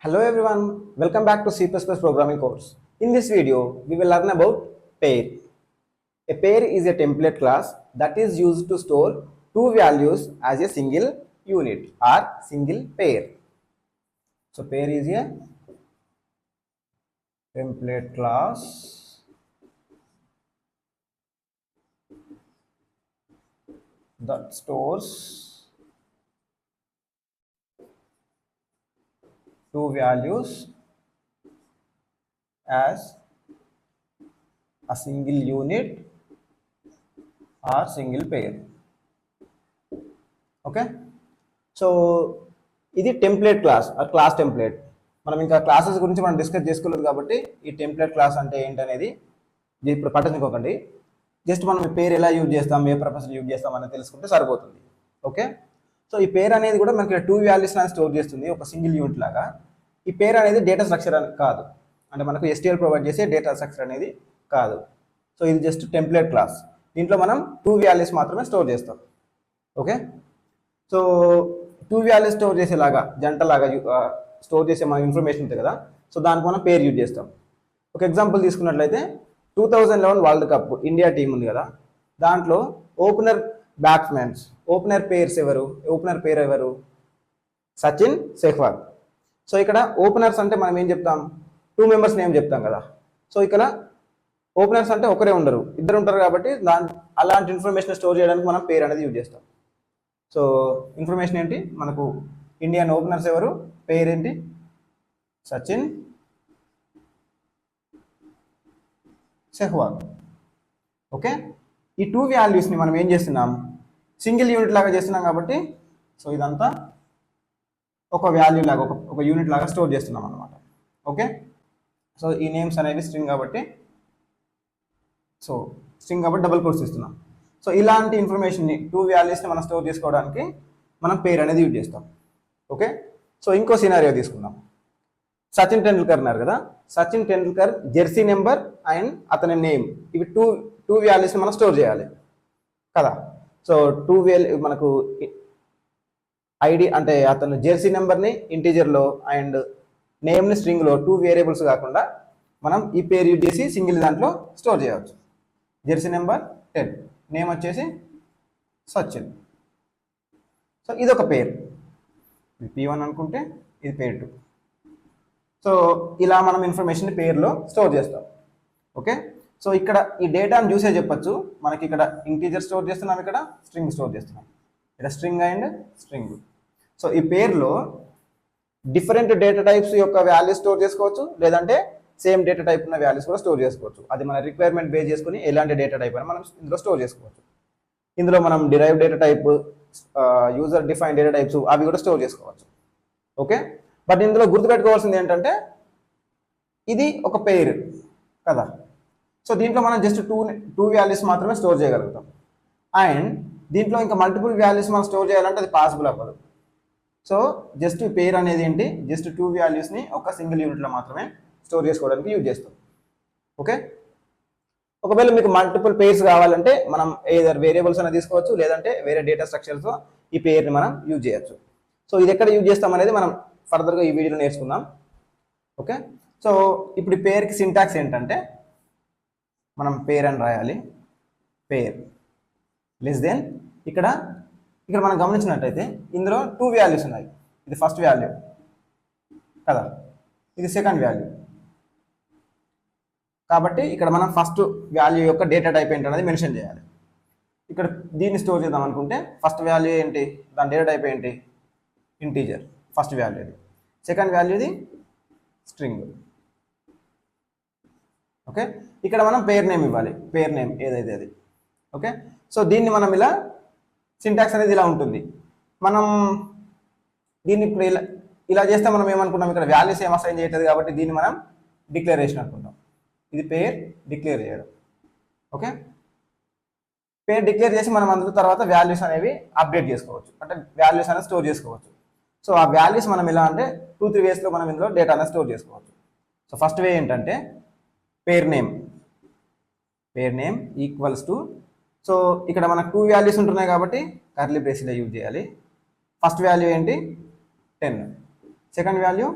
Hello everyone, welcome back to C++ programming course. In this video, we will learn about pair. A pair is a template class that is used to store two values as a single unit or single pair. So pair is a template class that stores two values as a single unit or single pair. Okay so ఇది template class ఆ class template. మనం ఇంకా classes గురించి మనం discuss చేసుకోలేదు కాబట్టి ఈ template class అంటే ఏంటనేది ఇప్పుడు పట్టించుకోకండి. జస్ట్ మనం ఈ పేరు ఎలా యూజ్ చేస్తాం, ఏ పర్పస్లో యూజ్ చేస్తాం అనేది తెలుసుకుంటే సరిపోతుంది. ఓకే సో ఈ పేరు అనేది కూడా మనకి టూ వాల్యూస్ అనేది స్టోర్ చేస్తుంది ఒక సింగిల్ యూనిట్ లాగా. ఈ పేరు అనేది డేటా స్ట్రక్చర్ కాదు, అంటే మనకు STL ప్రొవైడ్ చేసే డేటా స్ట్రక్చర్ అనేది కాదు. సో ఇది జస్ట్ టెంప్లెట్ క్లాస్. దీంట్లో మనం టూ వాల్యూస్ మాత్రమే స్టోర్ చేస్తాం. Okay so two values store చేసేలాగా జంటలాగా స్టోర్ చేసే మన ఇన్ఫర్మేషన్ ఉంటుంది కదా, సో దానికి మనం పేరు యూజ్ చేస్తాం. ఒక ఎగ్జాంపుల్ తీసుకున్నట్లయితే 2011 వరల్డ్ కప్ ఇండియా టీం ఉంది కదా, దాంట్లో ఓపెనర్ బ్యాట్స్మెన్స్ ఓపెనర్ పేరు ఎవరు? సచిన్, సెహ్వాగ్. సో ఇక్కడ ఓపెనర్స్ అంటే మనం ఏం చెప్తాం, టూ మెంబర్స్ నేమ్ చెప్తాం కదా. సో ఇక్కడ ఓపెనర్స్ అంటే ఒకరే ఉండరు, ఇద్దరు ఉంటారు కాబట్టి అలాంటి ఇన్ఫర్మేషన్ స్టోర్ చేయడానికి మనం పేరు అనేది యూజ్ చేస్తాం. సో ఇన్ఫర్మేషన్ ఏంటి, మనకు ఇండియన్ ఓపెనర్స్ ఎవరు, పేరేంటి, సచిన్, సెహ్వాగ్. ఓకే ఈ టూ వాల్యూస్ని మనం ఏం చేస్తున్నాం, సింగిల్ యూనిట్ లాగా చేస్తున్నాం కాబట్టి సో ఇదంతా ఒక వాల్యూ లాగా ఒక యూనిట్ లాగా స్టోర్ చేస్తున్నాం అనమాట. ఓకే సో ఈ నేమ్స్ అనేవి స్ట్రింగ్ కాబట్టి డబుల్ కోట్స్ ఇస్తున్నాం. సో ఇలాంటి ఇన్ఫర్మేషన్ని టూ వాల్యూస్ని మనం స్టోర్ చేసుకోవడానికి మనం పేరు అనేది యూజ్ చేస్తాం. ఓకే సో ఇంకో సినారియో తీసుకుందాం. సచిన్ టెండూల్కర్ ఉన్నారు కదా, Sachin Tendulkar Jersey number and అతని నేమ్, ఇవి టూ వాల్యూస్ని మనం స్టోర్ చేయాలి కదా. సో మనకు ఐడి అంటే అతను జెర్సీ నెంబర్ని ఇంటీజర్లో అండ్ నేమ్ని స్ట్రింగ్లో టూ వేరియబుల్స్ కాకుండా మనం ఈ పేరు యూజ్ చేసి సింగిల్ దాంట్లో స్టోర్ చేయవచ్చు. జెర్సీ నెంబర్ 10, నేమ్ వచ్చేసి సచిన్. సో ఇది ఒక పేరు, ఇది P1 అనుకుంటే ఇది పేరు 2. సో ఇలా మనం ఇన్ఫర్మేషన్ పేరులో స్టోర్ చేస్తాం. ఓకే సో ఇక్కడ ఈ డేటాను చూసే చెప్పచ్చు, మనకి ఇక్కడ ఇంటీజర్ స్టోర్ చేస్తున్నాం, ఇక్కడ స్ట్రింగ్ స్టోర్ చేస్తున్నాం, ఇక్కడ స్ట్రింగ్ అండ్ స్ట్రింగ్. సో ఈ పేరులో డిఫరెంట్ డేటా టైప్స్ యొక్క వాల్యూస్ స్టోర్ చేసుకోవచ్చు, లేదంటే సేమ్ డేటా టైప్ ఉన్న వాల్యూస్ కూడా స్టోర్ చేసుకోవచ్చు. అది మన రిక్వైర్మెంట్ బేస్ చేసుకుని ఎలాంటి డేటా టైప్ అయినా మనం ఇందులో స్టోర్ చేసుకోవచ్చు. ఇందులో మనం derive data type, user define data types అవి కూడా స్టోర్ చేసుకోవచ్చు. ఓకే బట్ ఇందులో గుర్తుపెట్టుకోవాల్సింది ఏంటంటే ఇది ఒక పేరు కదా, సో దీంట్లో మనం జస్ట్ టూ వాల్యూస్ మాత్రమే స్టోర్ చేయగలుగుతాం. అండ్ దీంట్లో ఇంకా మల్టిపుల్ వాల్యూస్ మనం స్టోర్ చేయాలంటే అది పాసిబుల్ అవ్వదు. సో జస్ట్ పేరు అనేది ఏంటి, జస్ట్ టూ వాల్యూస్ని ఒక సింగిల్ యూనిట్లో మాత్రమే స్టోర్ చేసుకోవడానికి యూజ్ చేస్తాం. ఓకే ఒకవేళ మీకు మల్టిపుల్ పేర్స్ కావాలంటే మనం ఏదర్ వేరియబుల్స్ అనేది తీసుకోవచ్చు, లేదంటే వేరే డేటా స్ట్రక్చర్స్తో ఈ పేరుని మనం యూజ్ చేయొచ్చు. సో ఇది ఎక్కడ యూజ్ చేస్తాం అనేది మనం ఫర్దర్గా ఈ వీడియోలో నేర్చుకుందాం. ఓకే సో ఇప్పుడు ఈ పేరుకి సింటాక్స్ ఏంటంటే, మనం పేర్ అని రాయాలి, పేర్ లెస్ దెన్ ఇక్కడ మనం గమనించినట్టయితే ఇందులో టూ వాల్యూస్ ఉన్నాయి. ఇది ఫస్ట్ వాల్యూ కదా, ఇది సెకండ్ వాల్యూ. కాబట్టి ఇక్కడ మనం ఫస్ట్ వాల్యూ యొక్క డేటా టైప్ ఏంటనేది మెన్షన్ చేయాలి. ఇక్కడ దీన్ని స్టోర్ చేద్దాం అనుకుంటే ఫస్ట్ వాల్యూ ఏంటి, దాని డేటా టైప్ ఏంటి, ఇంటీజర్ ఫస్ట్ వాల్యూ, ఇది సెకండ్ వాల్యూది స్ట్రింగ్. ఓకే ఇక్కడ మనం పేర్ నేమ్ ఇవ్వాలి, పేర్ నేమ్ ఏదైతే అది. ఓకే సో దీన్ని మనం ఇలా సింటాక్స్ అనేది ఇలా ఉంటుంది. మనం దీన్ని ఇప్పుడు ఇలా చేస్తే మనం ఏమనుకుంటాం, ఇక్కడ వాల్యూస్ ఏం అసైన్ చేయట్లేదు కాబట్టి దీన్ని మనం డిక్లరేషన్ అనుకుంటాం. ఇది పేర్ డిక్లేర్ చేయడం. ఓకే పేర్ డిక్లేర్ చేసి మనం అందులో తర్వాత వాల్యూస్ అనేవి అప్డేట్ చేసుకోవచ్చు, అంటే వాల్యూస్ అనేది స్టోర్ చేసుకోవచ్చు. సో ఆ వాల్యూస్ మనం ఎలా అంటే 2-3 వేస్లో మనం ఇందులో డేటా అనేది స్టోర్ చేసుకోవచ్చు. సో ఫస్ట్ వే ఏంటంటే pair name equals to, so ఇక్కడ మనకు టూ వాల్యూస్ ఉంటున్నాయి కాబట్టి కర్లీ బ్రేస్లో యూజ్ చేయాలి. ఫస్ట్ వాల్యూ ఏంటి 10, సెకండ్ వాల్యూ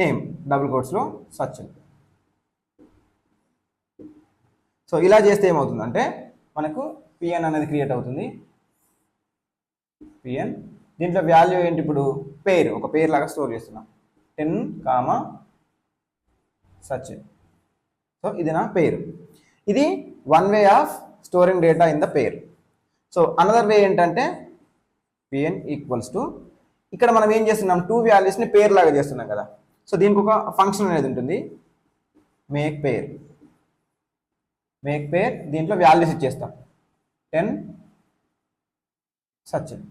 నేమ్ డబుల్ కోట్స్లో సచిన్. సో ఇలా చేస్తే ఏమవుతుందంటే మనకు పిఎన్ అనేది క్రియేట్ అవుతుంది. పిఎన్ దీంట్లో వాల్యూ ఏంటి, ఇప్పుడు పేరు, ఒక పేరు లాగా స్టోర్ చేస్తున్నాం 10, సచిన్. సో ఇది నా పేరు. ఇది one way of storing data in the pair. So another way ఏంటంటే పిఎన్ ఈక్వల్స్ టు, ఇక్కడ మనం ఏం చేస్తున్నాం, టూ వాల్యూస్ని పేర్ లాగా చేస్తున్నాం కదా. సో దీనికి ఒక ఫంక్షన్ అనేది ఉంటుంది, మేక్ పేర్. దీంట్లో వాల్యూస్ ఇచ్చేస్తాం 10, సచిన్.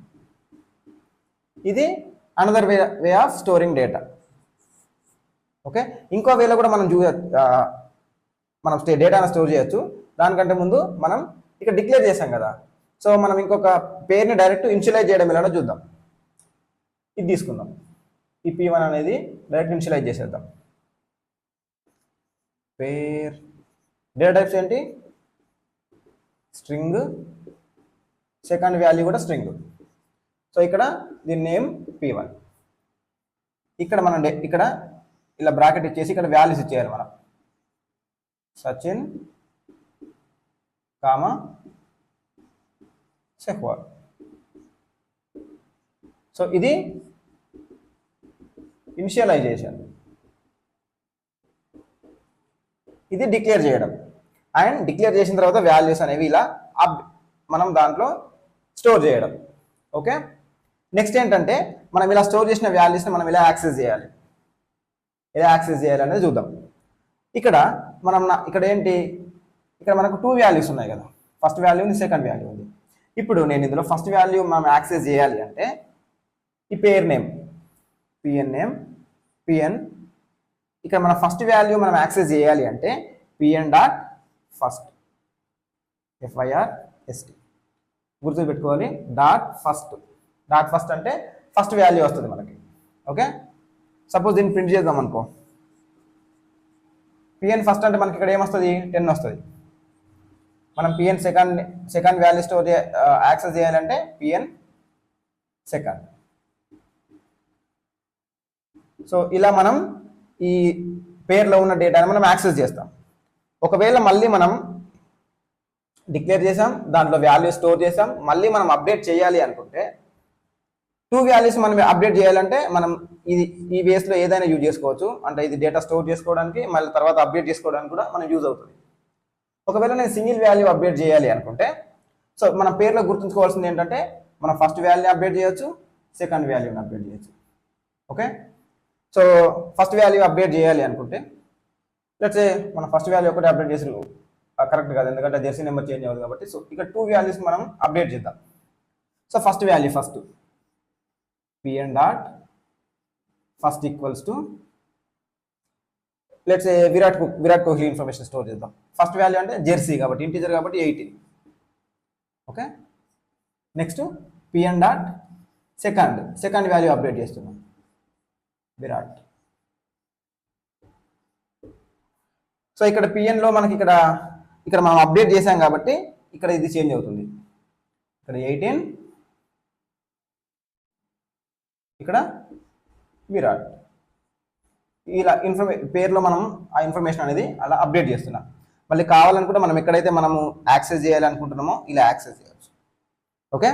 ఇది another way of storing data. Okay, ఇంకో వేలో కూడా మనం మనం డేటాను స్టోర్ చేయొచ్చు. దానికంటే ముందు మనం ఇక్కడ డిక్లేర్ చేసాం కదా, సో మనం ఇంకొక పేరుని డైరెక్ట్ ఇనిషియలైజ్ చేయడం ఎలానో చూద్దాం. ఇది తీసుకుందాం, ఈ P1 అనేది డైరెక్ట్ ఇనిషియలైజ్ చేసేద్దాం. పేర్ డేటా టైప్స్ ఏంటి, స్ట్రింగ్, సెకండ్ వాల్యూ కూడా స్ట్రింగ్. సో ఇక్కడ దీని నేమ్ P1. ఇక్కడ మనం ఇక్కడ ఇలా బ్రాకెట్ ఇచ్చేసి ఇక్కడ వాల్యూస్ ఇచ్చేయాలి మనం, సచిన్, సెహ్వాగ్. సో ఇది ఇనిషియలైజేషన్, ఇది డిక్లేర్ చేయడం. అండ్ డిక్లేర్ చేసిన తర్వాత వాల్యూస్ అనేవి ఇలా మనం దాంట్లో స్టోర్ చేయడం. ఓకే, నెక్స్ట్ ఏంటంటే మనం ఇలా స్టోర్ చేసిన వాల్యూస్ని మనం ఇలా యాక్సెస్ చేయాలి. ఎలా యాక్సెస్ చేయాలి అనేది చూద్దాం. ఇక్కడ మనం ఇక్కడ ఏంటి, ఇక్కడ మనకు టూ వాల్యూస్ ఉన్నాయి కదా, ఫస్ట్ వాల్యూ ఉంది, సెకండ్ వాల్యూ ఉంది. ఇప్పుడు నేను ఇందులో ఫస్ట్ వాల్యూ మనం యాక్సెస్ చేయాలి అంటే ఈ పేర్ నేమ్ పిఎన్. ఇక్కడ మన ఫస్ట్ వాల్యూ మనం యాక్సెస్ చేయాలి అంటే pn.first, FIRST గుర్తుపెట్టుకోవాలి. ఫస్ట్ అంటే ఫస్ట్ వాల్యూ వస్తుంది మనకి. ఓకే, సపోజ్ దీన్ని ప్రింట్ చేద్దాం అనుకో, పిఎన్ ఫస్ట్ అంటే మనకి ఇక్కడ ఏమొస్తుంది, 10 వస్తుంది. మనం PN second value store access చేయాలంటే పిఎన్ సెకండ్. సో ఇలా మనం ఈ పేర్లో ఉన్న డేటాని మనం యాక్సెస్ చేస్తాం. ఒకవేళ మళ్ళీ మనం డిక్లేర్ చేసాం, దాంట్లో వాల్యూ స్టోర్ చేసాం, మళ్ళీ మనం అప్డేట్ చేయాలి అనుకుంటే, టూ వాల్యూస్ మనం అప్డేట్ చేయాలంటే మనం ఈ వేస్లో ఏదైనా యూజ్ చేసుకోవచ్చు. అంటే ఇది డేటా స్టోర్ చేసుకోవడానికి, మళ్ళీ తర్వాత అప్డేట్ చేసుకోవడానికి కూడా మనం యూజ్ అవుతుంది. ఒకవేళ నేను సింగిల్ వాల్యూ అప్డేట్ చేయాలి అనుకుంటే, సో మన పేర్లో గుర్తుంచుకోవాల్సింది ఏంటంటే మనం ఫస్ట్ వాల్యూ అప్డేట్ చేయొచ్చు, సెకండ్ వాల్యూని అప్డేట్ చేయొచ్చు. Okay, so first value update చేయాలి అనుకుంటే లెట్స్ మనం ఫస్ట్ వాల్యూ ఒకటి అప్డేట్ చేసి కరెక్ట్ కాదు, ఎందుకంటే జెర్సీ నెంబర్ చేంజ్ అవ్వదు కాబట్టి. సో ఇక్కడ టూ వాల్యూస్ మనం అప్డేట్ చేద్దాం. So first value pn.first equals to let's Virat Kohli information store చేద్దాం. ఫస్ట్ వాల్యూ అంటే జెర్సీ కాబట్టి, ఇంటీజర్ కాబట్టి 18. Okay, next pn.second value update చేస్తున్నాం, విరాట్. సో ఇక్కడ పిఎన్లో మనకి ఇక్కడ మనం అప్డేట్ చేసాం కాబట్టి ఇక్కడ ఇది చేంజ్ అవుతుంది. ఇక్కడ 18, ఇక్కడ విరాట్. ఇలా పేర్లో మనం ఆ ఇన్ఫర్మేషన్ అనేది అలా అప్డేట్ చేస్తున్నాం. మళ్ళీ కావాలనుకుంటే మనం ఎక్కడైతే మనము యాక్సెస్ చేయాలనుకుంటున్నామో ఇలా యాక్సెస్ చేయవచ్చు. ఓకే,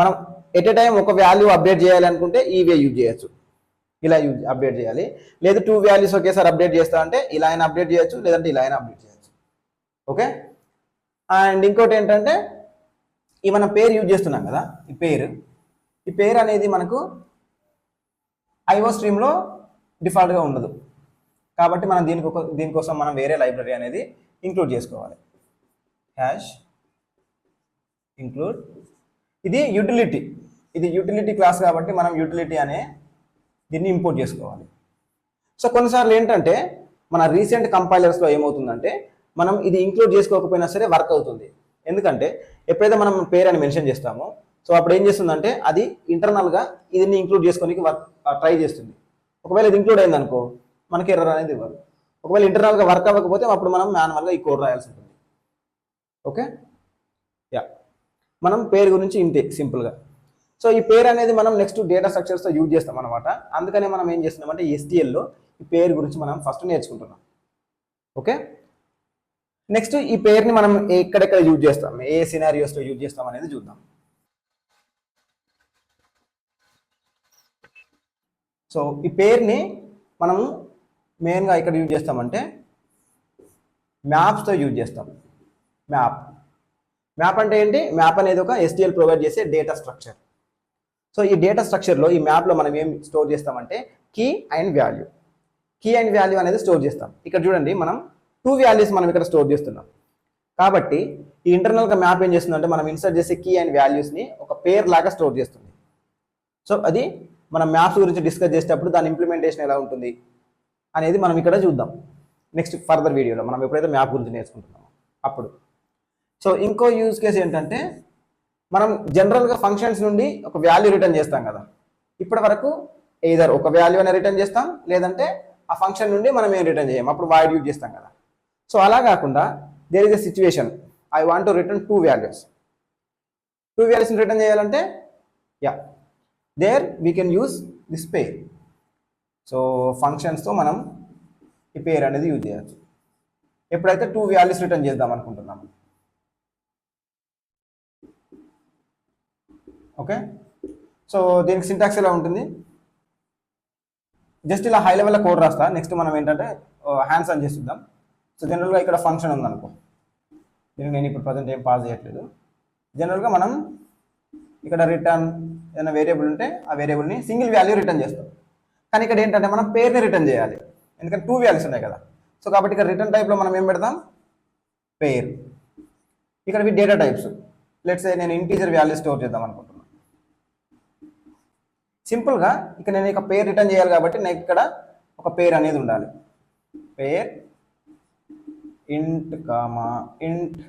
మనం ఎట్ ఏ టైం ఒక వాల్యూ అప్డేట్ చేయాలనుకుంటే ఈ వే యూజ్ చేయొచ్చు, ఇలా అప్డేట్ చేయాలి. లేదు టూ వాల్యూస్ ఒకేసారి అప్డేట్ చేస్తా అంటే ఇలా అయినా అప్డేట్ చేయొచ్చు, లేదంటే ఇలా అయినా అప్డేట్ చేయొచ్చు. ఓకే, అండ్ ఇంకోటి ఏంటంటే ఈ మనం పేరు యూజ్ చేస్తున్నాం కదా, ఈ పేరు అనేది మనకు ఐఓ స్ట్రీమ్లో డిఫాల్ట్గా ఉండదు కాబట్టి మనం దీనికోసం మనం వేరే లైబ్రరీ అనేది ఇంక్లూడ్ చేసుకోవాలి. #include ఇది యూటిలిటీ క్లాస్ కాబట్టి మనం యూటిలిటీ అనే దీన్ని ఇంపోర్ట్ చేసుకోవాలి. సో కొన్నిసార్లు ఏంటంటే మన రీసెంట్ కంపైలర్స్లో ఏమవుతుందంటే మనం ఇది ఇంక్లూడ్ చేసుకోకపోయినా సరే వర్క్ అవుతుంది. ఎందుకంటే ఎప్పుడైతే మనం పేరు అని మెన్షన్ చేస్తామో సో అప్పుడు ఏం చేస్తుందంటే అది ఇంటర్నల్గా దీన్ని ఇంక్లూడ్ చేసుకోనికి ట్రై చేస్తుంది. ఒకవేళ ఇది ఇంక్లూడ్ అయిందనుకో మనకి ఎర్రర్ అనేది ఇవ్వదు. ఒకవేళ ఇంటర్నల్గా వర్క్ అవ్వకపోతే అప్పుడు మనం మాన్యువల్గా ఈ కోడ్ రాయాల్సి ఉంటుంది. ఓకే, మనం పేరు గురించి ఇంతే సింపుల్గా. సో ఈ పేరు అనేది మనం నెక్స్ట్ డేటా స్ట్రక్చర్స్తో యూజ్ చేస్తాం అనమాట. అందుకనే మనం ఏం చేస్తున్నామంటే STLలో ఈ పేరు గురించి మనం ఫస్ట్ నేర్చుకుంటున్నాం. ఓకే, నెక్స్ట్ ఈ పేరుని మనం ఎక్కడెక్కడ యూజ్ చేస్తాం, ఏ సినారియోస్లో యూజ్ చేస్తాం అనేది చూద్దాం. సో ఈ పేరుని మనము మెయిన్గా ఇక్కడ యూజ్ చేస్తామంటే మ్యాప్స్తో యూజ్ చేస్తాం. మ్యాప్ అంటే ఏంటి? మ్యాప్ అనేది ఒక STL ప్రొవైడ్ చేసే డేటా స్ట్రక్చర్. సో ఈ డేటా స్ట్రక్చర్లో ఈ మ్యాప్లో మనం ఏం స్టోర్ చేస్తామంటే కీ అండ్ వాల్యూ అనేది స్టోర్ చేస్తాం. ఇక్కడ చూడండి, మనం 2 వాల్యూస్ మనం ఇక్కడ స్టోర్ చేస్తున్నాం. కాబట్టి ఈ ఇంటర్నల్గా మ్యాప్ ఏం చేస్తుందంటే మనం ఇన్సర్ట్ చేసే కీ అండ్ వాల్యూస్ని ఒక పేర్ లాగా స్టోర్ చేస్తుంది. సో అది మనం మ్యాప్స్ గురించి డిస్కస్ చేసేటప్పుడు దాని ఇంప్లిమెంటేషన్ ఎలా ఉంటుంది అనేది మనం ఇక్కడ చూద్దాం నెక్స్ట్ ఫర్దర్ వీడియోలో, మనం ఎప్పుడైతే మ్యాప్ గురించి నేర్చుకుంటున్నామో అప్పుడు. సో ఇంకో యూజ్ కేసు ఏంటంటే, మనం జనరల్గా ఫంక్షన్స్ నుండి ఒక వాల్యూ రిటర్న్ చేస్తాం కదా. ఇప్పటి వరకు ఎయిదర్ ఒక వాల్యూ అనేది రిటర్న్ చేస్తాం, లేదంటే ఆ ఫంక్షన్ నుండి మనం ఏం రిటర్న్ చేయం, అప్పుడు వాయిడ్ యూజ్ చేస్తాం కదా. సో అలా కాకుండా there is a situation, I want to return 2 వాల్యూస్ని రిటర్న్ చేయాలంటే there we can use this pair. So ఫంక్షన్స్తో మనం ఈ పేర్ అనేది యూజ్ చేయొచ్చు ఎప్పుడైతే 2 వాల్యూస్ రిటర్న్ చేద్దాం అనుకుంటున్నాము. ఓకే, సో దీనికి సింటాక్స్ ఎలా ఉంటుంది, జస్ట్ ఇలా హై లెవెల్లో కోడ్ రాస్తా. నెక్స్ట్ మనం ఏంటంటే హ్యాండ్స్ ఆన్ చేసి చూద్దాం. సో జనరల్గా ఇక్కడ ఫంక్షన్ ఉందనుకో, దీనికి నేను ఇప్పుడు ప్రజెంట్ ఏం పాస్ చేయట్లేదు. జనరల్గా మనం ఇక్కడ రిటర్న్ ఏదైనా వేరియబుల్ ఉంటే ఆ వేరియబుల్ని సింగిల్ వాల్యూ రిటర్న్ చేస్తాం. కానీ ఇక్కడ ఏంటంటే మనం పేరుని రిటర్న్ చేయాలి, ఎందుకంటే 2 వాల్యూస్ ఉన్నాయి కదా. సో కాబట్టి ఇక్కడ రిటర్న్ టైప్లో మనం ఏం పెడతాం, పేర్. ఇక్కడ డేటా టైప్స్, లెట్స్ సే నేను ఇంటీజర్ వాల్యూ స్టోర్ చేద్దాం అనుకుంటున్నాను. సింపుల్గా ఇక్కడ నేను ఇక పేర్ రిటర్న్ చేయాలి కాబట్టి నాకు ఇక్కడ ఒక పేర్ అనేది ఉండాలి. పేర్ ఇంట్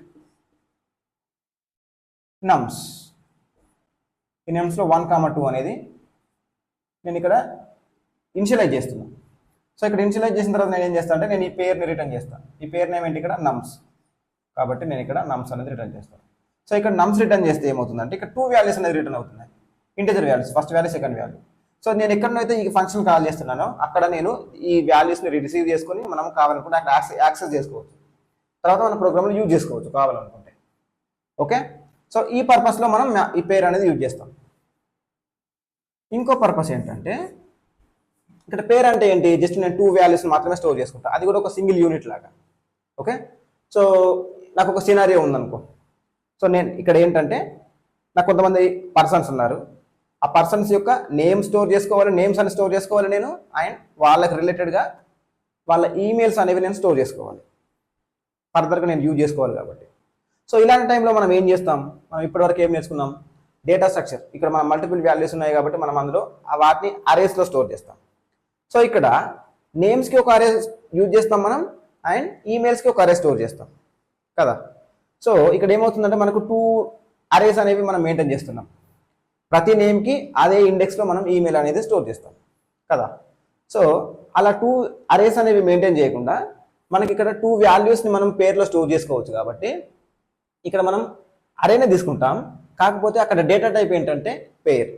నమ్స్. ఈ నమ్స్లో 1, 2 అనేది నేను ఇక్కడ ఇనిషియలైజ్ చేస్తున్నాను. సో ఇక్కడ ఇనిషియలైజ్ చేసిన తర్వాత నేను ఏం చేస్తాను అంటే నేను ఈ పేరుని రిటర్న్ చేస్తాను. ఈ పేరు నేమ్ ఏంటి ఇక్కడ నమ్స్, కాబట్టి నేను ఇక్కడ నమ్స్ అనేది రిటర్న్ చేస్తాను. సో ఇక్కడ నమ్స్ రిటర్న్ చేస్తే ఏమవుతుందంటే ఇక్కడ 2 వాల్యూస్ అనేది రిటర్న్ అవుతున్నాయి, integer values, first value second value. So నేను ఎక్కడనైతే ఈ ఫంక్షన్ కాల్ చేస్తున్నానో అక్కడ నేను ఈ వాల్యూస్ని రిసీవ్ చేసుకొని మనం కావాలనుకుంటే అక్కడ యాక్సెస్ చేసుకోవచ్చు, తర్వాత మన ప్రోగ్రామ్లో యూజ్ చేసుకోవచ్చు కావాలనుకుంటే. ఓకే, సో ఈ పర్పస్లో మనం ఈ పేరు అనేది యూజ్ చేస్తాం. ఇంకో పర్పస్ ఏంటంటే, ఇక్కడ పేరు అంటే ఏంటి, జస్ట్ నేను 2 వాల్యూస్ని మాత్రమే స్టోర్ చేసుకుంటాను, అది కూడా ఒక సింగిల్ యూనిట్ లాగా. ఓకే, సో నాకు ఒక సినారియో ఉందనుకో. సో నేను ఇక్కడ ఏంటంటే నాకు కొంతమంది పర్సన్స్ ఉన్నారు, ఆ పర్సన్స్ యొక్క నేమ్ స్టోర్ చేసుకోవాలి, నేమ్స్ అని స్టోర్ చేసుకోవాలి నేను, అండ్ వాళ్ళకి రిలేటెడ్గా వాళ్ళ ఈమెయిల్స్ అనేవి నేను స్టోర్ చేసుకోవాలి, ఫర్దర్గా నేను యూజ్ చేసుకోవాలి కాబట్టి. సో ఇలాంటి టైంలో మనం ఏం చేస్తాం, మనం ఇప్పటివరకు ఏం నేర్చుకున్నాం, డేటా స్ట్రక్చర్. ఇక్కడ మనం మల్టిపుల్ వాల్యూస్ ఉన్నాయి కాబట్టి మనం అందులో వాటిని అరేస్లో స్టోర్ చేస్తాం. సో ఇక్కడ నేమ్స్కి ఒక అరే యూజ్ చేస్తాం మనం, అండ్ ఈమెయిల్స్కి ఒక అరే స్టోర్ చేస్తాం కదా. సో ఇక్కడ ఏమవుతుందంటే మనకు 2 అరేస్ అనేవి మనం మెయింటైన్ చేస్తున్నాం. ప్రతి నేమ్కి అదే ఇండెక్స్లో మనం ఈమెయిల్ అనేది స్టోర్ చేస్తాం కదా. సో అలా 2 అరేస్ అనేవి మెయింటైన్ చేయకుండా మనకి ఇక్కడ 2 వాల్యూస్ని మనం పేర్లో స్టోర్ చేసుకోవచ్చు. కాబట్టి ఇక్కడ మనం అరేనే తీసుకుంటాం, కాకపోతే అక్కడ డేటా టైప్ ఏంటంటే పేర్.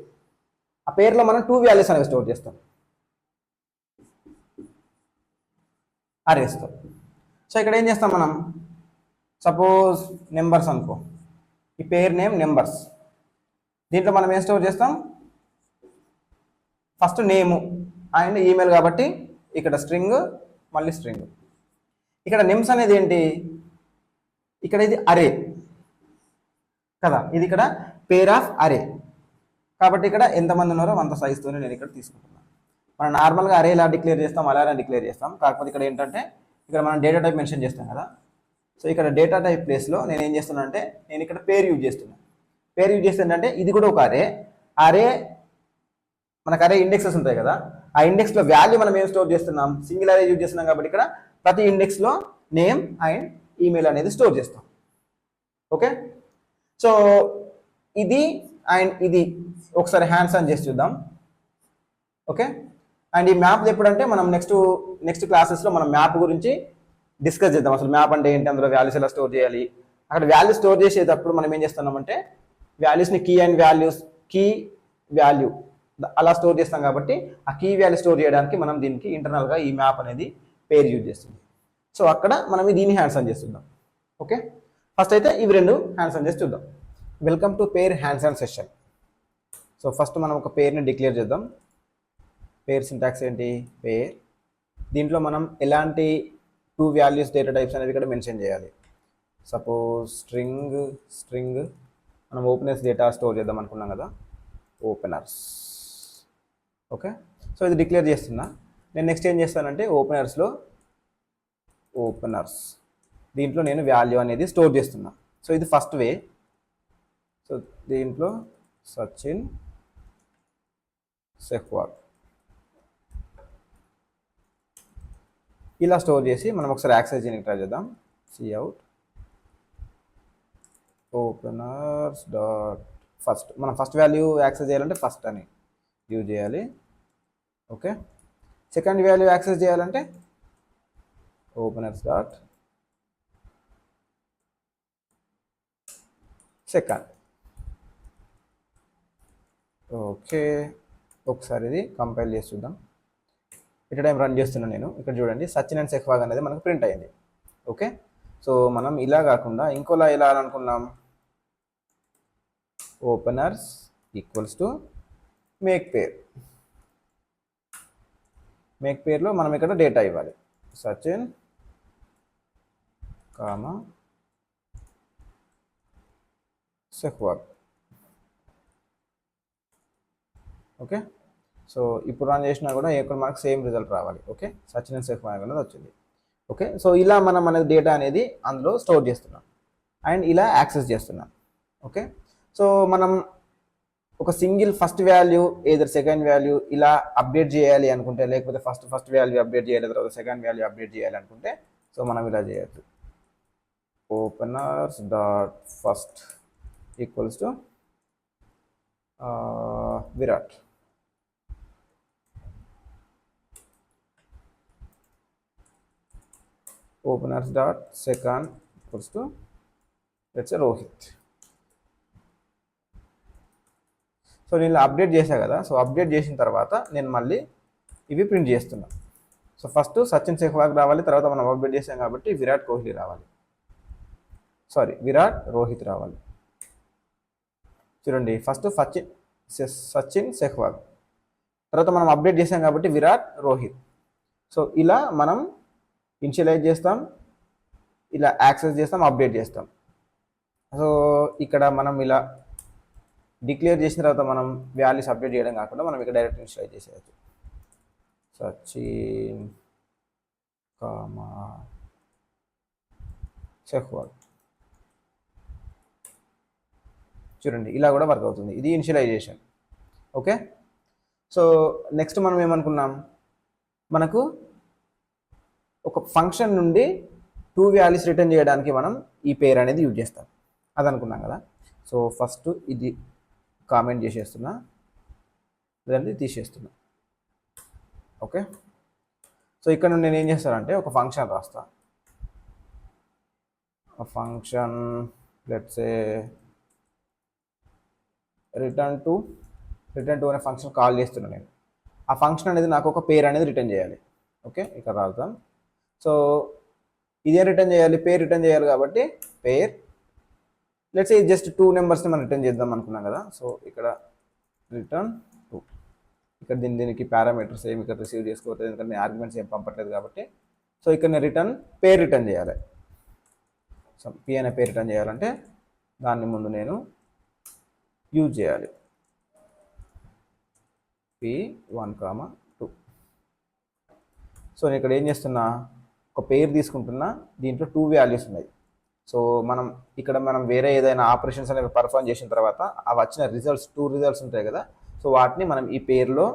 ఆ పేర్లో మనం 2 వాల్యూస్ అనేవి స్టోర్ చేస్తాం అరేస్తో. సో ఇక్కడ ఏం చేస్తాం మనం, సపోజ్ నెంబర్స్ అనుకో, ఈ పేర్ నేమ్ నెంబర్స్. దీంట్లో మనం ఏం స్టోర్ చేస్తాం, ఫస్ట్ నేము అండ్ ఈమెయిల్ కాబట్టి ఇక్కడ స్ట్రింగ్, మళ్ళీ స్ట్రింగ్. ఇక్కడ నెమ్స్ అనేది ఏంటి, ఇక్కడ ఇది అరే కదా, ఇది ఇక్కడ పేర్ ఆఫ్ అరే. కాబట్టి ఇక్కడ ఎంతమంది ఉన్నారో అంత సైజ్తోనే నేను ఇక్కడ తీసుకుంటున్నాను. మనం నార్మల్గా అరే ఎలా డిక్లేర్ చేస్తాం అలా డిక్లేర్ చేస్తాం, కాకపోతే ఇక్కడ ఏంటంటే ఇక్కడ మనం డేటా టైప్ మెన్షన్ చేస్తాం కదా. సో ఇక్కడ డేటా టైప్ ప్లేస్లో నేను ఏం చేస్తున్నాను అంటే నేను ఇక్కడ పేరు యూజ్ చేస్తున్నాను. పేరు యూజ్ చేస్తే ఏంటంటే ఇది కూడా ఒక అరే మనకు అరే ఇండెక్సెస్ ఉంటాయి కదా, ఆ ఇండెక్స్లో వాల్యూ మనం ఏం స్టోర్ చేస్తున్నాం, సింగిల్ అరే యూజ్ చేస్తున్నాం కాబట్టి ఇక్కడ ప్రతి ఇండెక్స్లో నేమ్ అండ్ ఈమెయిల్ అనేది స్టోర్ చేస్తాం. ఓకే, సో ఇది అండ్ ఇది ఒకసారి హ్యాండ్స్ ఆన్ చేసి చూద్దాం. ఓకే, అండ్ ఈ మ్యాప్ ఎప్పుడంటే మనం నెక్స్ట్ క్లాసెస్లో మనం మ్యాప్ గురించి డిస్కస్ చేద్దాం. అసలు మ్యాప్ అంటే ఏంటి, అందులో వాల్యూస్ ఎలా స్టోర్ చేయాలి. అక్కడ వాల్యూ స్టోర్ చేసేటప్పుడు మనం ఏం చేస్తున్నామంటే వాల్యూస్ని key and values, key value అలా స్టోర్ చేస్తాం కాబట్టి ఆ కీ వాల్యూ స్టోర్ చేయడానికి మనం దీనికి ఇంటర్నల్గా ఈ మ్యాప్ అనేది పేరు యూజ్ చేస్తుంది. సో అక్కడ మనం దీన్ని హ్యాండ్స్ ఆన్ చేస్తున్నాం. ఓకే, ఫస్ట్ అయితే ఇవి రెండు హ్యాండ్స్ ఆన్ చేసి చూద్దాం. Welcome to pair hands on session. So first మనం ఒక పేరుని డిక్లేర్ చేద్దాం. పేర్ సింటాక్స్ ఏంటి? పేర్. దీంట్లో మనం ఎలాంటి 2 వాల్యూస్ డేటా టైప్స్ అనేవి ఇక్కడ మెన్షన్ చేయాలి. సపోజ్ స్ట్రింగ్ మనం ఓపెనర్స్ డేటా స్టోర్ చేద్దాం అనుకున్నాం కదా, ఓపెనర్స్. ఓకే, సో ఇది డిక్లేర్ చేస్తున్నా. నేను నెక్స్ట్ ఏం చేస్తానంటే ఓపెనర్స్ దీంట్లో నేను వాల్యూ అనేది స్టోర్ చేస్తున్నా. సో ఇది ఫస్ట్ వే. సో దీంట్లో సచిన్ సెహ్వాగ్ ఇలా స్టోర్ చేసి మనం ఒకసారి యాక్సెస్ చేయడానికి ట్రై చేద్దాం. cout openers dot first. మనం ఫస్ట్ వాల్యూ యాక్సెస్ చేయాలంటే ఫస్ట్ అని యూజ్ చేయాలి. ఓకే, సెకండ్ వాల్యూ యాక్సెస్ చేయాలంటే ఓపెనర్స్ డాట్ సెకండ్. ఓకే, ఒకసారి ఇది కంపైల్ చేసి చూద్దాం. ఇట్ టైం రన్ చేస్తున్నాను నేను. ఇక్కడ చూడండి సచిన్ అండ్ సెహ్వాగ్ అనేది మనకు ప్రింట్ అయింది. ఓకే, సో మనం ఇలా కాకుండా ఇంకోలా ఎలా అనుకున్నాం, ఓపెనర్స్ ఈక్వల్స్ టు మేక్ పేర్లో మనం ఇక్కడ డేటా ఇవ్వాలి. Sachin comma Sehwag. Okay, so ఇప్పుడు రన్ చేసినా కూడా ఇక్కడ మనకు సేమ్ రిజల్ట్ రావాలి. ఓకే, సచిన్ అండ్ సెహ్వాగ్ అనేది వచ్చింది. ఓకే, సో ఇలా మనం అనేది డేటా అనేది అందులో స్టోర్ చేస్తున్నాం అండ్ ఇలా యాక్సెస్ చేస్తున్నాం. ఓకే, సో మనం ఒక single first value either second value ఇలా అప్డేట్ చేయాలి అనుకుంటే, లేకపోతే ఫస్ట్ వాల్యూ అప్డేట్ చేయాలి, తర్వాత సెకండ్ వాల్యూ అప్డేట్ చేయాలి అనుకుంటే, సో మనం ఇలా చేయొచ్చు. Openers dot first equals to Virat. Openers dot second equals to let's say Rohit. So నేను అప్డేట్ చేశా కదా, సో అప్డేట్ చేసిన తర్వాత నేను మళ్ళీ ఇవి ప్రింట్ చేస్తున్నా. సో ఫస్ట్ సచిన్ సెహ్వాగ్ రావాలి, తర్వాత మనం అప్డేట్ చేసాం కాబట్టి విరాట్ రోహిత్ రావాలి. చూడండి, ఫస్ట్ సచిన్ సెహ్వాగ్, తర్వాత మనం అప్డేట్ చేసాం కాబట్టి విరాట్ రోహిత్. సో ఇలా మనం ఇనిషియలైజ్ చేస్తాం, ఇలా యాక్సెస్ చేస్తాం, అప్డేట్ చేస్తాం. సో ఇక్కడ మనం ఇలా డిక్లేర్ చేసిన తర్వాత మనం వాల్యూస్ అప్డేట్ చేయడం కాకుండా మనం ఇక్కడ డైరెక్ట్ ఇనిషియలైజ్ చేసేయచ్చు. సచిన్ కామా సెహ్వాగ్. చూడండి, ఇలా కూడా వర్క్ అవుతుంది. ఇది ఇనిషియలైజేషన్. ఓకే, సో నెక్స్ట్ మనం ఏమనుకున్నాం, మనకు ఒక ఫంక్షన్ నుండి 2 వాల్యూస్ రిటర్న్ చేయడానికి మనం ఈ పేరు అనేది యూజ్ చేస్తాం, అది అనుకున్నాం కదా. సో ఫస్ట్ ఇది కామెంట్ చేసేస్తున్నా, లేదంటే తీసేస్తున్నా. ఓకే, సో ఇక్కడ నుండి నేను ఏం చేస్తానంటే ఒక ఫంక్షన్ రాస్తా. Function let's say return to అనే ఫంక్షన్ కాల్ చేస్తున్నాను నేను. ఆ ఫంక్షన్ అనేది నాకు ఒక పేరు అనేది రిటర్న్ చేయాలి. ఓకే, ఇక్కడ రాద్దాం. సో ఇదే రిటర్న్ చేయాలి, పేరు రిటర్న్ చేయాలి కాబట్టి పేర్. లెట్స్ సే జస్ట్ 2 నెంబర్స్ని మనం రిటర్న్ చేద్దాం అనుకున్నాం కదా. సో ఇక్కడ రిటర్న్ 2. ఇక్కడ దీనికి పారామీటర్స్ ఏమి ఇక్కడ రిసీవ్ చేసుకోవట్లేదు, ఎందుకంటే ఆర్గ్యుమెంట్స్ ఏం పంపట్లేదు కాబట్టి. సో ఇక్కడ నేను పేరు రిటర్న్ చేయాలి. సో పి అనే పేరు రిటర్న్ చేయాలంటే దాన్ని ముందు నేను యూజ్ చేయాలి P1,2. సో నేను ఇక్కడ ఏం చేస్తున్నా, ఒక పేరు తీసుకుంటున్నా, దీంట్లో 2 వాల్యూస్ ఉన్నాయి. సో మనం వేరే ఏదైనా ఆపరేషన్స్ అనేవి పర్ఫామ్ చేసిన తర్వాత అవి వచ్చిన రిజల్ట్స్ 2 రిజల్ట్స్ ఉంటాయి కదా. సో వాటిని మనం ఈ పేరులో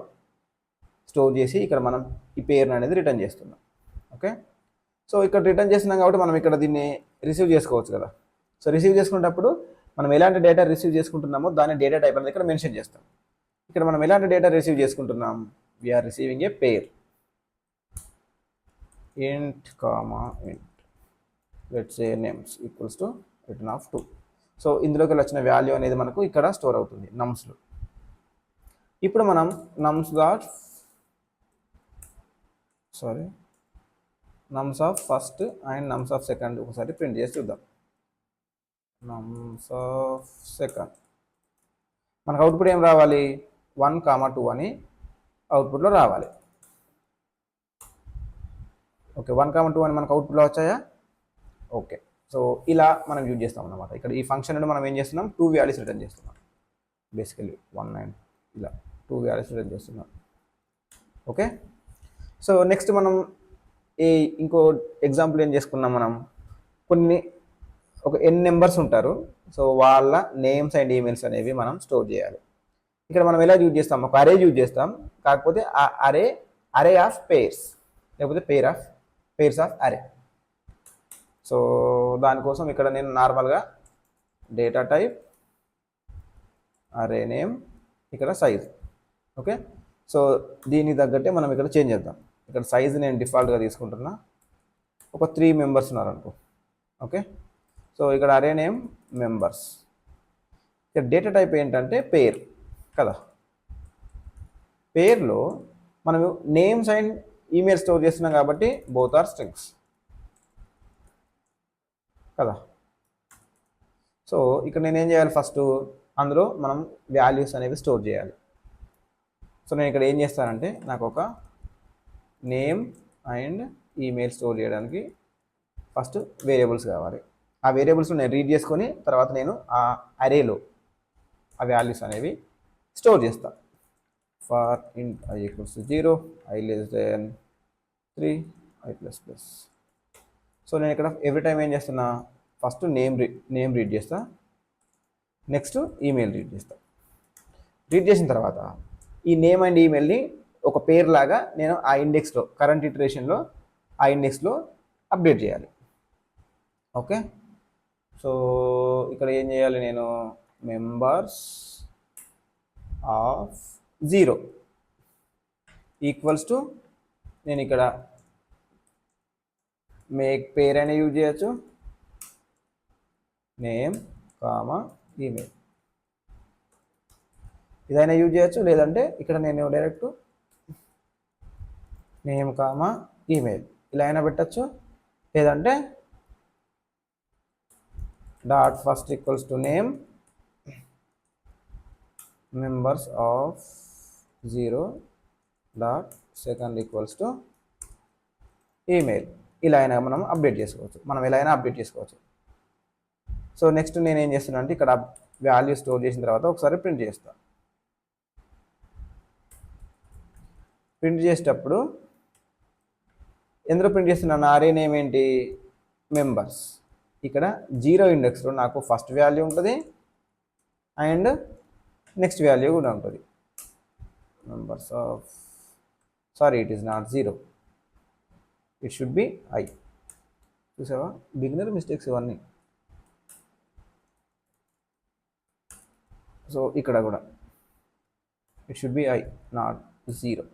స్టోర్ చేసి ఇక్కడ మనం ఈ పేరుని అనేది రిటర్న్ చేస్తున్నాం. ఓకే, సో ఇక్కడ రిటర్న్ చేస్తున్నాం కాబట్టి మనం ఇక్కడ దీన్ని రిసీవ్ చేసుకోవచ్చు కదా. సో రిసీవ్ చేసుకునేటప్పుడు మనం ఎలాంటి డేటా రిసీవ్ చేసుకుంటున్నామో దాని డేటా టైప్ అనేది ఇక్కడ మెన్షన్ చేస్తాం. ఇక్కడ మనం ఎలాంటి డేటా రిసీవ్ చేసుకుంటున్నాం, we are receiving a pair int let's say names equals to return of 2. So ఇందులోకి వచ్చిన వాల్యూ అనేది మనకు ఇక్కడ స్టోర్ అవుతుంది నమ్స్లో. ఇప్పుడు మనం నమ్స్ of first and నమ్స్ of second ఒకసారి ప్రింట్ చేసి చూద్దాం. నమ్స్ ఆఫ్ సెకండ్ మనకు అవుట్పుట్ ఏం రావాలి, 1, 2 అని అవుట్పుట్లో రావాలి. ఓకే, 1, 2 అని మనకు అవుట్పుట్లో వచ్చాయా? ఓకే, సో ఇలా మనం యూజ్ చేస్తాం అన్నమాట. ఇక్కడ ఈ ఫంక్షన్ నుండి మనం ఏం చేస్తున్నాం, 2 వాల్యూస్ రిటర్న్ చేస్తున్నాం. బేసికలీ 1 and ఇలా 2 వాల్యూస్ రిటర్న్ చేస్తున్నాం. ఓకే, సో నెక్స్ట్ మనం ఇంకో ఎగ్జాంపుల్ ఏం చేసుకున్నాం, మనం ఒక n నెంబర్స్ ఉంటారు. సో వాళ్ళ నేమ్స్ అండ్ ఈమెయిల్స్ అనేవి మనం స్టోర్ చేయాలి. ఇక్కడ మనం ఎలా యూజ్ చేస్తాం, ఒక అరే యూజ్ చేస్తాం, కాకపోతే ఆ అరే ఆఫ్ పేర్స్, లేకపోతే పేర్స్ ఆఫ్ అరే. సో దానికోసం ఇక్కడ నేను నార్మల్గా డేటా టైప్, అరే నేమ్, ఇక్కడ సైజ్. ఓకే, సో దీనికి తగ్గట్టే మనం ఇక్కడ చేంజ్ చేద్దాం. ఇక్కడ సైజ్ నేను డిఫాల్ట్గా తీసుకుంటున్నా, ఒక 3 మెంబర్స్ ఉన్నారనుకో. ఓకే, సో ఇక్కడ అరే నేమ్ మెంబర్స్. ఇక్కడ డేటా టైప్ ఏంటంటే పేర్ కదా. పేర్లో మనము నేమ్స్ అండ్ ఈమెయిల్ స్టోర్ చేస్తున్నాం కాబట్టి బోత్ ఆర్ స్ట్రింగ్స్ కదా. సో ఇక్కడ నేను ఏం చేయాలి, ఫస్ట్ అందులో మనం వాల్యూస్ అనేవి స్టోర్ చేయాలి. సో నేను ఇక్కడ ఏం చేస్తానంటే నాకు ఒక నేమ్ అండ్ ఈమెయిల్ స్టోర్ చేయడానికి ఫస్ట్ వేరియబుల్స్ కావాలి. ఆ వేరియబుల్స్ నేను రీడ్ చేసుకొని తర్వాత నేను ఆ అరేలో ఆ వాల్యూస్ అనేవి స్టోర్ చేస్తాను. For int i equals to 0, i less than 3, i plus plus. So నేను ఇక్కడ ఎవ్రీ టైం ఏం చేస్తున్నా, ఫస్ట్ నేమ్ రీడ్ చేస్తా, నెక్స్ట్ ఈమెయిల్ రీడ్ చేస్తా. రీడ్ చేసిన తర్వాత ఈ నేమ్ అండ్ ఈమెయిల్ని ఒక పేర్ లాగా నేను ఆ ఇండెక్స్లో, కరెంట్ ఇటరేషన్లో ఆ ఇండెక్స్లో అప్డేట్ చేయాలి. ఓకే, సో ఇక్కడ ఏం చేయాలి, నేను మెంబర్స్ ఆఫ్ 0 ఈక్వల్స్ టు, నేను ఇక్కడ మేక్ పేర్ అనే యూజ్ చేయొచ్చు, నేమ్ కామా ఈమెయిల్ ఇదైనా యూజ్ చేయొచ్చు, లేదంటే ఇక్కడ నేను డైరెక్ట్ నేమ్ కామా ఈమెయిల్ ఇలా అయినా పెట్టచ్చు, లేదంటే dot first equals to name members of 0 dot second equals to email ఇలా అయినా మనం అప్డేట్ చేసుకోవచ్చు. మనం ఎలా అయినా అప్డేట్ చేసుకోవచ్చు. సో నెక్స్ట్ నేను ఏం చేస్తున్నా అంటే ఇక్కడ వాల్యూ స్టోర్ చేసిన తర్వాత ఒకసారి ప్రింట్ చేస్తాను. ప్రింట్ చేసేటప్పుడు ఎందులో ప్రింట్ చేస్తున్నాను, అరే నేమ్ ఏంటి, మెంబర్స్. ఇక్కడ 0 ఇండెక్స్లో నాకు ఫస్ట్ వాల్యూ ఉంటుంది అండ్ నెక్స్ట్ వాల్యూ కూడా ఉంటుంది. Members of, sorry it is not 0, it should be I. చూసావా, బిగినర్ మిస్టేక్స్ ఇవన్నీ. సో ఇక్కడ కూడా it should be I, not 0.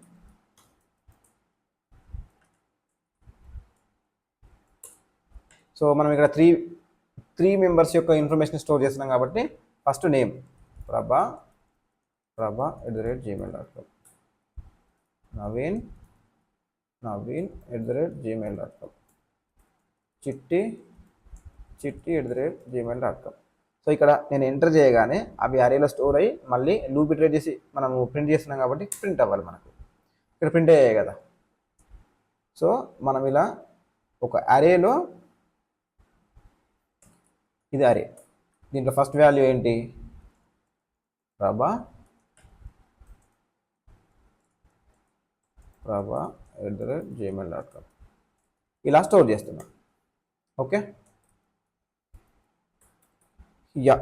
So మనం ఇక్కడ త్రీ మెంబర్స్ యొక్క ఇన్ఫర్మేషన్ స్టోర్ చేస్తున్నాం కాబట్టి ఫస్ట్ నేమ్ ప్రభా @gmail.com, నవీన్ @gmail.com, చిట్టి @gmail.com. సో ఇక్కడ నేను ఎంటర్ చేయగానే అవి అరేలో స్టోర్ అయ్యి మళ్ళీ లూప్ ఇటరేట్ చేసి మనము ప్రింట్ చేస్తున్నాం కాబట్టి ప్రింట్ అవ్వాలి. మనకు ఇక్కడ ప్రింట్ అయ్యాయి కదా. సో మనం ఇలా ఒక అరేలో, ఇది అరే, దీంట్లో ఫస్ట్ వాల్యూ ఏంటి, ప్రభా @gmail.com ఇలా స్టోర్ చేస్తున్నాం. Okay, yeah,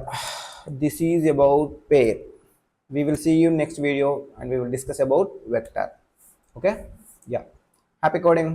this is about pair. We will see you next video and we will discuss about vector. Okay, yeah, happy coding.